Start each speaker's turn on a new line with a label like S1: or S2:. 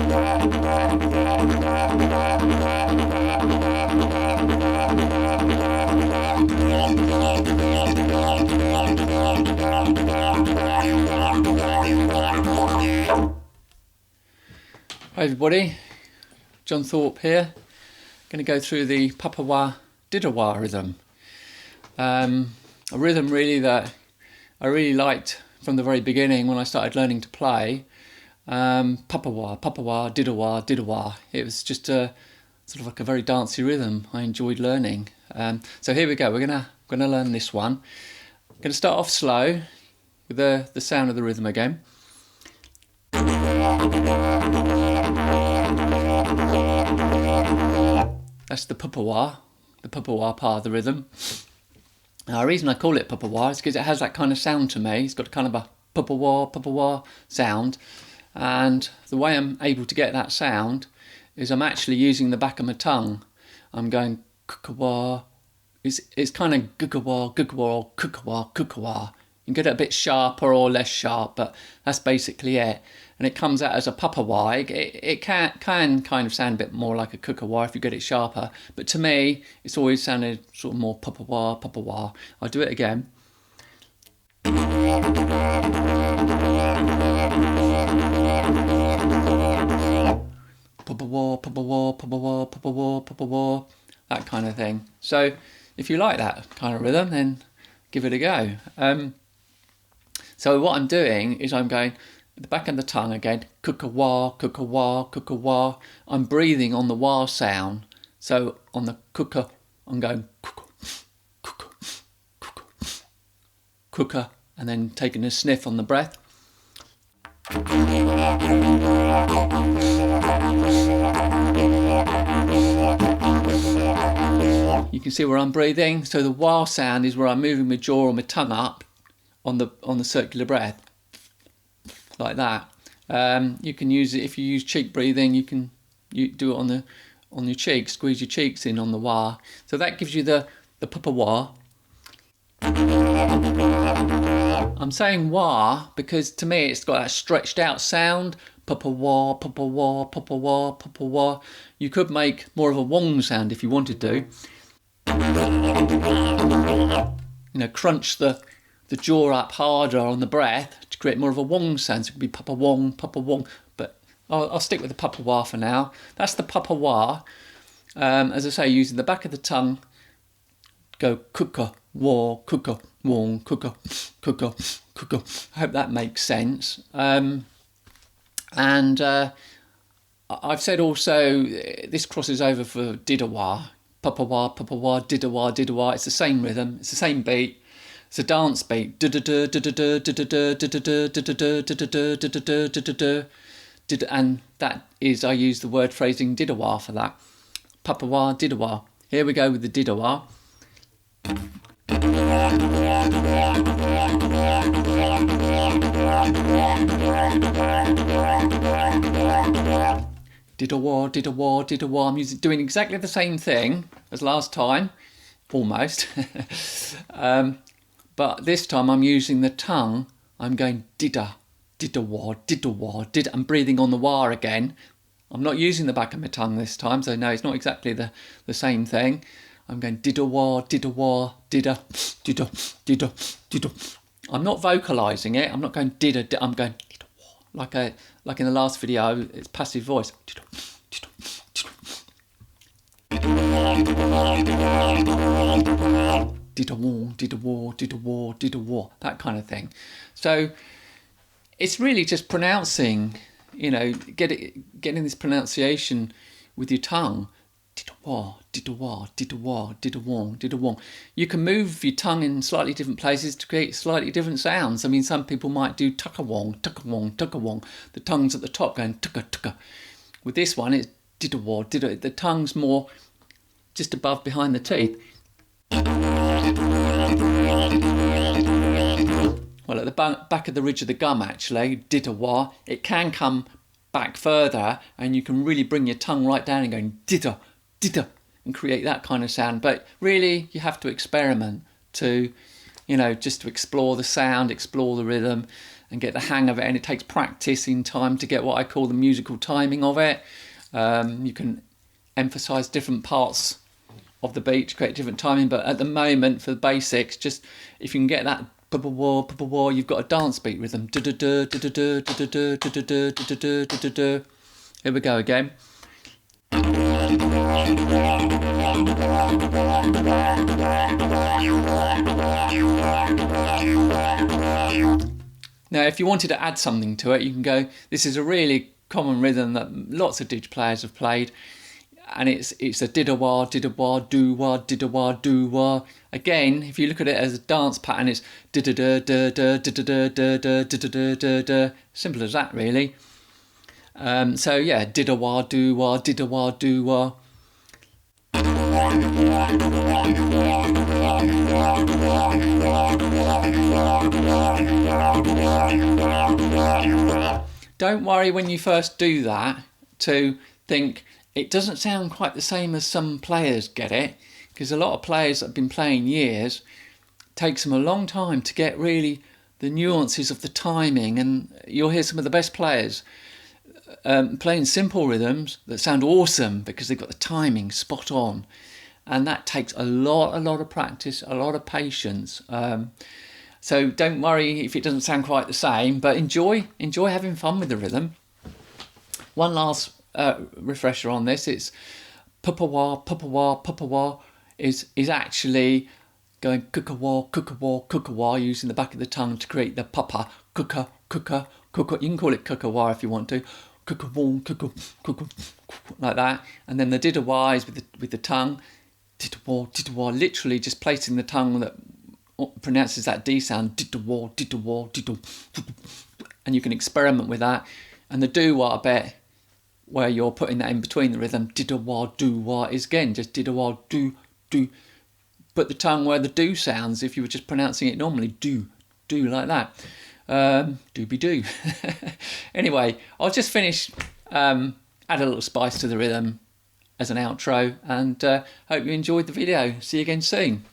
S1: Hi everybody, John Thorpe here. Going to go through the Kaka Wah, Didda Wah rhythm. A rhythm really that I really liked from the very beginning when I started learning to play. Kaka Wah, Didda Wah, Didda Wah. It was just a sort of like a very dancey rhythm I enjoyed learning. So here we go. We're gonna learn this one. I'm going to start off slow with the sound of the rhythm again. That's the Kaka Wah part of the rhythm. Now, the reason I call it Kaka Wah is because it has that kind of sound to me. It's got kind of a Kaka Wah sound. And the way I'm able to get that sound is I'm actually using the back of my tongue. I'm going Kaka Wah. It's kind of Kaka Wah, Kaka Wah, Kaka Wah, Kaka Wah. You can get it a bit sharper or less sharp, but that's basically it. And it comes out as a Kaka Wah. It can kind of sound a bit more like a Kaka Wah if you get it sharper. But to me, it's always sounded sort of more Kaka Wah, Kaka Wah. I'll do it again. Kaka Wah, Kaka Wah, Kaka Wah, Kaka Wah, Kaka Wah. That kind of thing. So if you like that kind of rhythm, then give it a go. So what I'm doing is I'm going at the back of the tongue again, Kaka Wah, Kaka Wah, Kaka Wah. I'm breathing on the Wah sound. So on the Kaka, I'm going Kaka, Kaka, Kaka, Kaka, and then taking a sniff on the breath. You can see where I'm breathing. So the Wah sound is where I'm moving my jaw or my tongue up on the circular breath, like that. You can use it if you use cheek breathing. You do it on your cheeks, squeeze your cheeks in on the Wah. So that gives you the Kaka Wah. I'm saying Wah because to me it's got that stretched out sound. Kaka Wah, Kaka Wah, Kaka Wah, Kaka Wah. You could make more of a Wong sound if you wanted to. You know, crunch the jaw up harder on the breath to create more of a Wong sound. So it could be Papa Wong, Papa Wong. But I'll stick with the Kaka Wah for now. That's the Kaka Wah. As I say, using the back of the tongue, go Kaka Wah, Kaka Wong, Kaka, Kaka, Kaka. I hope that makes sense. And I've said also, this crosses over for Didda Wah. Kaka Wah, Kaka Wah, Didda Wah, Didda Wah. It's the same rhythm, it's the same beat. It's a dance beat. And that is, I use the word phrasing Didda Wah for that. Kaka Wah, Didda Wah. Here we go with the Didda Wah. Didda Wah, Didda Wah, Didda Wah. I'm doing exactly the same thing as last time, almost. But this time I'm using the tongue. I'm going Didda, Didda Wah, Didda Wah, Didda. I'm breathing on the Wah again. I'm not using the back of my tongue this time, so no, it's not exactly the same thing. I'm going Didda Wah, Didda Wah, Didda, Didda, Didda, Didda. I'm not vocalising it. I'm not going Didda, I'm going Didda Wah. Like in the last video, it's passive voice. Didda, Didda, Didda. Didda Wah, Didda Wah, Didda Wah, Didda Wah. That kind of thing. So it's really just pronouncing, you know, getting this pronunciation with your tongue. Didda Wah, Didda Wah, Didda Wah, Didda Wong, Didda Wong. You can move your tongue in slightly different places to create slightly different sounds. I mean, some people might do Tucka Wong, Tucka Wong, Tucka Wong. The tongue's at the top going Tucka, Tucka. With this one, it's Didda Wah, Didda. The tongue's more just above behind the teeth. Well, at the back of the ridge of the gum, actually, Didda Wah, it can come back further and you can really bring your tongue right down and going Didda, Didda, and create that kind of sound. But really, you have to experiment to, you know, just to explore the sound, explore the rhythm. and get the hang of it, and it takes practice in time to get what I call the musical timing of it. You can emphasize different parts of the beat to create different timing, but at the moment, for the basics, just if you can get that papa wah, you've got a dance beat rhythm. Here we go again. Now, if you wanted to add something to it, you can go, this is a really common rhythm that lots of Didge players have played, and it's a Didda Wah, Didda Wah, do Wah, Didda Wah, do Wah. Again, if you look at it as a dance pattern, it's Didda da da da da da da da da da. Simple as that, really. So yeah, Didda Wah, do Wah, Didda Wah, do Wah. Don't worry when you first do that to think it doesn't sound quite the same as some players get it, because a lot of players that have been playing years, takes them a long time to get really the nuances of the timing, and you'll hear some of the best players playing simple rhythms that sound awesome because they've got the timing spot on, and that takes a lot of practice, a lot of patience. So don't worry if it doesn't sound quite the same, but enjoy having fun with the rhythm. One last refresher on this: it's papa wah, papa wah, papa wah is actually going Kaka Wah, Kaka Wah, Kaka Wah, using the back of the tongue to create the papa, kuka, kuka, kuka. You can call it Kaka Wah if you want to. Kaka Wah, Kaka, Kaka, like that. And then the Didda Wah is with the tongue. Didda Wah, literally just placing the tongue that pronounces that D sound. Didda Wah, Didda Wah, Didda. And you can experiment with that. And the do wah bit, where you're putting that in between the rhythm, Didda Wah, do wah, is again just Didda Wah, do. Put the tongue where the do sounds, if you were just pronouncing it normally, do like that. Doobie-doo. Anyway, I'll just finish, add a little spice to the rhythm as an outro, and hope you enjoyed the video. See you again soon.